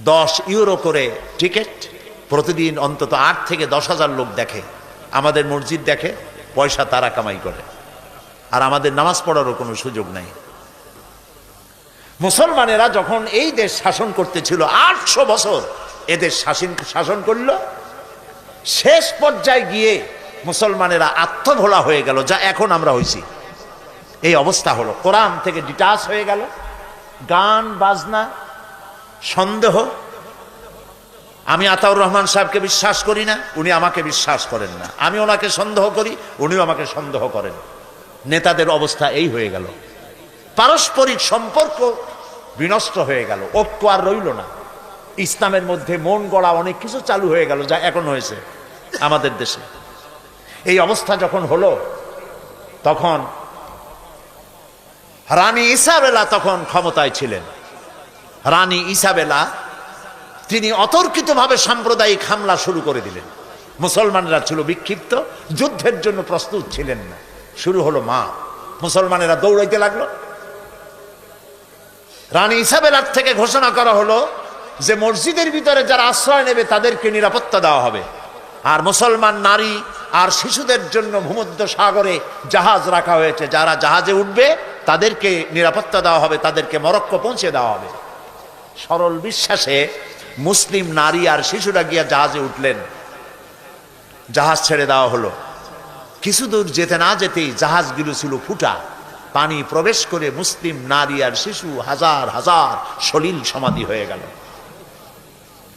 10 euro করে ticket, প্রতিদিন অন্তত 8 থেকে 10,000 লোক দেখে, আমাদের মসজিদ দেখে, পয়সা তারা কামাই করে, আর আমাদের নামাজ পড়ারও কোনো সুযোগ নাই। মুসলমানেরা যখন এই দেশ শাসন করতেছিল 800 বছর এদের শাসন করল, শেষ পর্যায়ে গিয়ে মুসলমানেরা আত্মভোলা হয়ে গেল, যা এখন আমরা হইছি। এই অবস্থা হলো, কোরআন থেকে ডিটাচ হয়ে গেল, গান বাজনা, সন্দেহ। আমি আতাউর রহমান সাহেবকে বিশ্বাস করি না, উনি আমাকে বিশ্বাস করেন না, আমি ওনাকে সন্দেহ করি, উনিও আমাকে সন্দেহ করেন। নেতাদের অবস্থা এই হয়ে গেল, পারস্পরিক সম্পর্ক বিনষ্ট হয়ে গেল, ঐক্য আর রইল না। ইসলামের মধ্যে মন গড়া অনেক কিছু চালু হয়ে গেল, যা এখন হয়েছে আমাদের দেশে। এই অবস্থা যখন হলো, তখন রানী ইসাবেলা তখন ক্ষমতায় ছিলেন। রানী ইসাবেলা তিনি অতর্কিতভাবে সাম্প্রদায়িক হামলা শুরু করে দিলেন। মুসলমানেরা ছিল বিক্ষিপ্ত, যুদ্ধের জন্য প্রস্তুত ছিলেন না। শুরু হলো মুসলমানেরা দৌড়াইতে লাগলো। রানী ইসাবেলার থেকে ঘোষণা করা হলো যে মসজিদের ভিতরে যারা আশ্রয় নেবে তাদেরকে নিরাপত্তা দেওয়া হবে, আর মুসলমান নারী আর শিশুদের জন্য ভূমধ্য সাগরে জাহাজ রাখা হয়েছে, যারা জাহাজে উঠবে তাদেরকে নিরাপত্তা দেওয়া হবে, তাদেরকে মরক্কো পৌঁছে দেওয়া হবে। সরল বিশ্বাসে মুসলিম নারী আর শিশুরা গিয়া জাহাজে উঠলেন, জাহাজ ছেড়ে দেওয়া হলো। কিছু দূর যেতে না যেতেই জাহাজগুলো ছিল ফুটা, পানি প্রবেশ করে মুসলিম নারী আর শিশু হাজার হাজার সলিল সমাধি হয়ে গেল।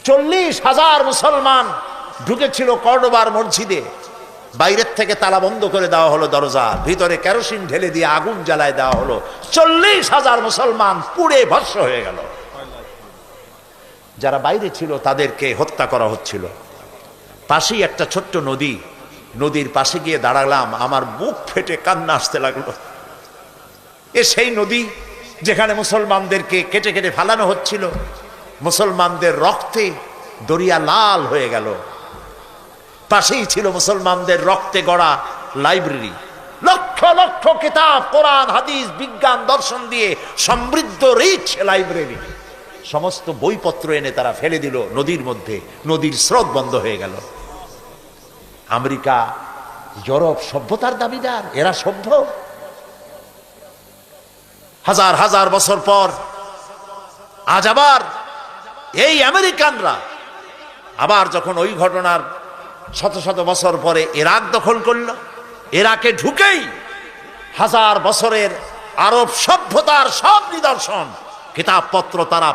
40,000 মুসলমান ঢুকেছিল কর্ডোবার মসজিদে, বাইরের থেকে তালা বন্ধ করে দেওয়া হলো দরজা, ভিতরে কেরোসিন ঢেলে দিয়ে আগুন জ্বালায় দেওয়া হলো। 40,000 মুসলমান পুড়ে ভস্ম হয়ে গেল। যারা বাইরে ছিল তাদেরকে হত্যা করা হচ্ছিল। পাশেই একটা ছোট্ট নদী, নদীর পাশে গিয়ে দাঁড়ালাম, আমার বুক ফেটে কান্না আসতে লাগলো। সেই নদী যেখানে মুসলমানদেরকে কেটে কেটে ফালানো হচ্ছিল, মুসলমানদের রক্তে দরিয়া লাল হয়ে গেল। পাশেই ছিল মুসলমানদের রক্তে গড়া লাইব্রেরি, লক্ষ লক্ষ কিতাব, কোরআন হাদিস বিজ্ঞান দর্শন দিয়ে সমৃদ্ধ রিচ লাইব্রেরি। সমস্ত বইপত্র এনে তারা ফেলে দিল নদীর মধ্যে, নদীর স্রোত বন্ধ হয়ে গেল। আমেরিকা, ইউরোপ সভ্যতার দাবিদার, এরা সভ্য। হাজার হাজার বছর পর আজ আবার এই আমেরিকানরা আবার যখন ওই ঘটনার শত শত বছর পরে ইরাক দখল করল, ইরাকে ঢুকেই হাজার বছরের আরব সভ্যতার সব নিদর্শন কিতাবপত্র তারা